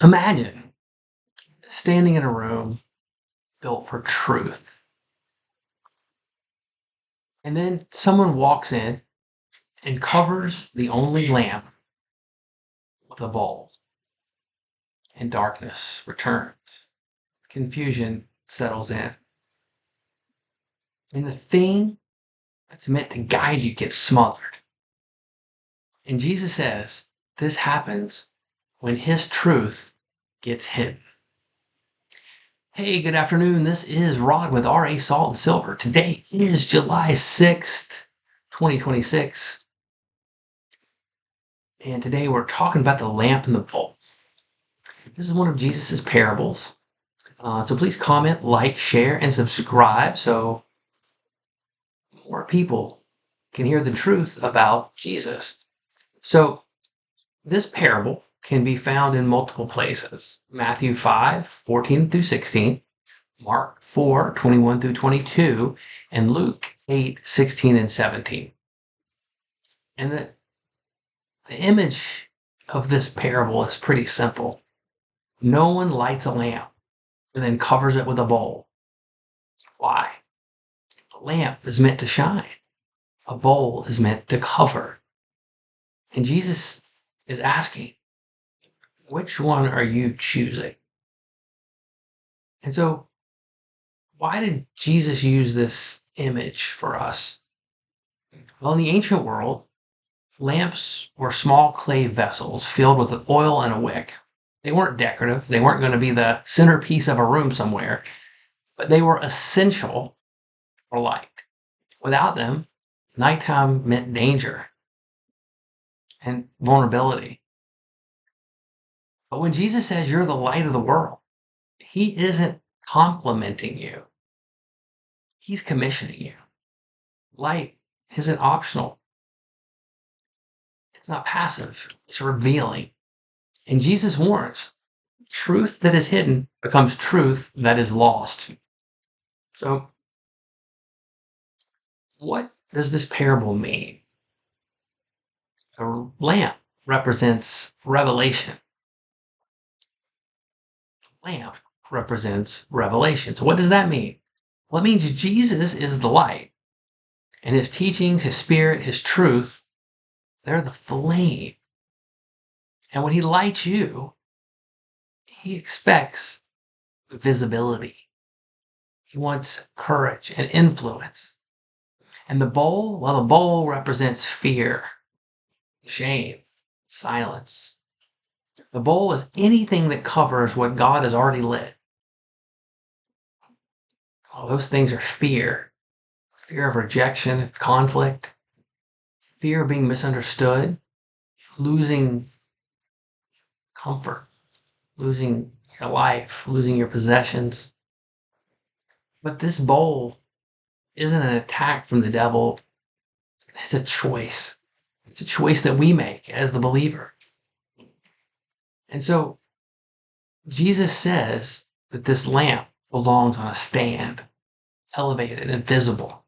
Imagine standing in a room built for truth, and then someone walks in and covers the only lamp with a bulb, and darkness returns. Confusion settles in, and the thing that's meant to guide you gets smothered. And Jesus says this happens when his truth gets hidden. Hey, good afternoon. This is Rod with RA Salt and Silver. Today is July 6th, 2026. And today we're talking about the lamp and the bulb. This is one of Jesus's parables. So please comment, like, share, and subscribe so more people can hear the truth about Jesus. So this parable can be found in multiple places. Matthew 5:14 through 16, Mark 4:21 through 22, and Luke 8:16 and 17. And the image of this parable is pretty simple. No one lights a lamp and then covers it with a bowl. Why? A lamp is meant to shine. A bowl is meant to cover. And Jesus is asking, which one are you choosing? And so, why did Jesus use this image for us? Well, in the ancient world, lamps were small clay vessels filled with oil and a wick. They weren't decorative. They weren't going to be the centerpiece of a room somewhere, but they were essential for light. Without them, nighttime meant danger and vulnerability. But when Jesus says you're the light of the world, he isn't complimenting you. He's commissioning you. Light isn't optional. It's not passive. It's revealing. And Jesus warns, truth that is hidden becomes truth that is lost. So, what does this parable mean? A lamp represents revelation. Lamp represents revelation. So what does that mean? Well, it means Jesus is the light, and his teachings, his spirit, his truth, they're the flame. And when he lights you, he expects visibility. He wants courage and influence. And the bowl, well, the bowl represents fear, shame, silence. The bowl is anything that covers what God has already lit. All those things are fear of rejection, conflict, fear of being misunderstood, losing comfort, losing your life, losing your possessions. But this bowl isn't an attack from the devil. It's a choice. It's a choice that we make as the believer. And so Jesus says that this lamp belongs on a stand, elevated and visible.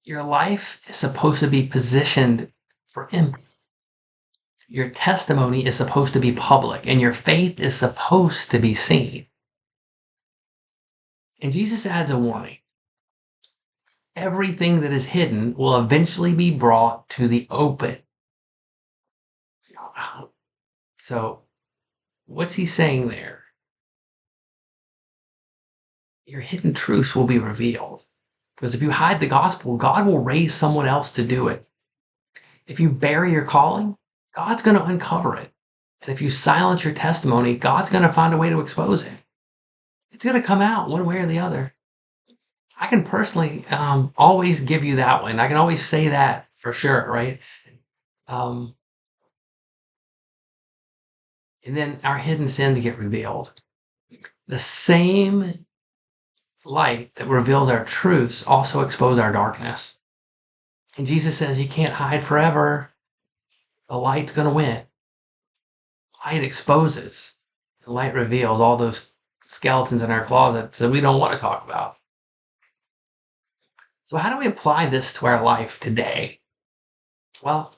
Your life is supposed to be positioned for impact. Your testimony is supposed to be public, and your faith is supposed to be seen. And Jesus adds a warning. Everything that is hidden will eventually be brought to the open. So, what's he saying there? Your hidden truths will be revealed. Because if you hide the gospel, God will raise someone else to do it. If you bury your calling, God's going to uncover it. And if you silence your testimony, God's going to find a way to expose it. It's going to come out one way or the other. I can personally always give you that one. I can always say that for sure, right? Um, and then our hidden sins get revealed. The same light that reveals our truths also expose our darkness. And Jesus says you can't hide forever. The light's going to win. Light exposes. The light reveals all those skeletons in our closets that we don't want to talk about. So how do we apply this to our life today? Well,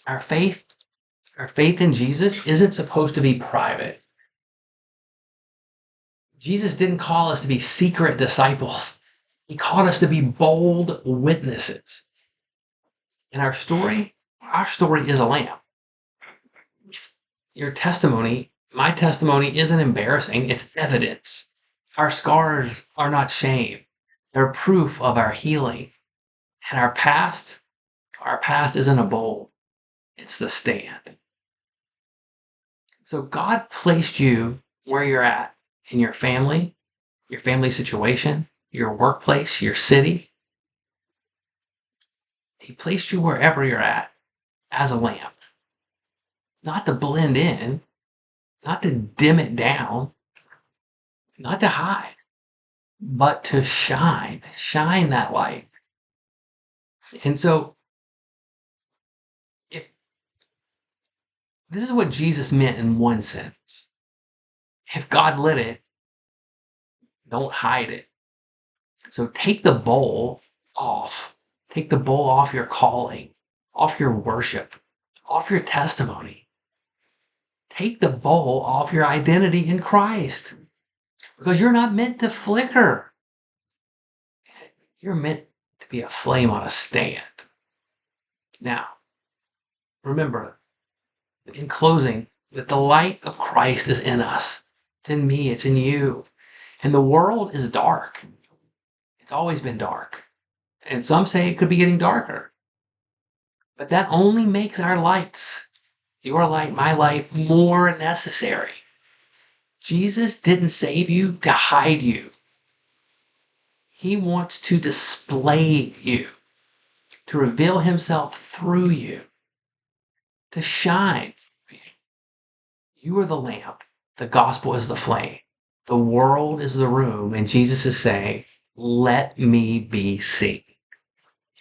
our faith Our faith in Jesus isn't supposed to be private. Jesus didn't call us to be secret disciples. He called us to be bold witnesses. And our story is a lamp. Your testimony, my testimony, isn't embarrassing, it's evidence. Our scars are not shame, they're proof of our healing. And our past isn't a bowl, it's the stand. So God placed you where you're at in your family situation, your workplace, your city. He placed you wherever you're at as a lamp, not to blend in, not to dim it down, not to hide, but to shine that light. And so, if this is what Jesus meant in one sense, if God lit it, don't hide it. So take the bowl off. Take the bowl off your calling, off your worship, off your testimony. Take the bowl off your identity in Christ because you're not meant to flicker. You're meant to be a flame on a stand. Now, remember, in closing, that the light of Christ is in us. It's in me, it's in you. And the world is dark. It's always been dark. And some say it could be getting darker. But that only makes our lights, your light, my light, more necessary. Jesus didn't save you to hide you. He wants to display you, to reveal himself through you, to shine. You are the lamp. The gospel is the flame. The world is the room. And Jesus is saying, let me be seen.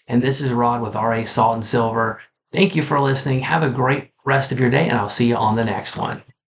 And this is Rod with RA Salt and Silver. Thank you for listening. Have a great rest of your day, and I'll see you on the next one.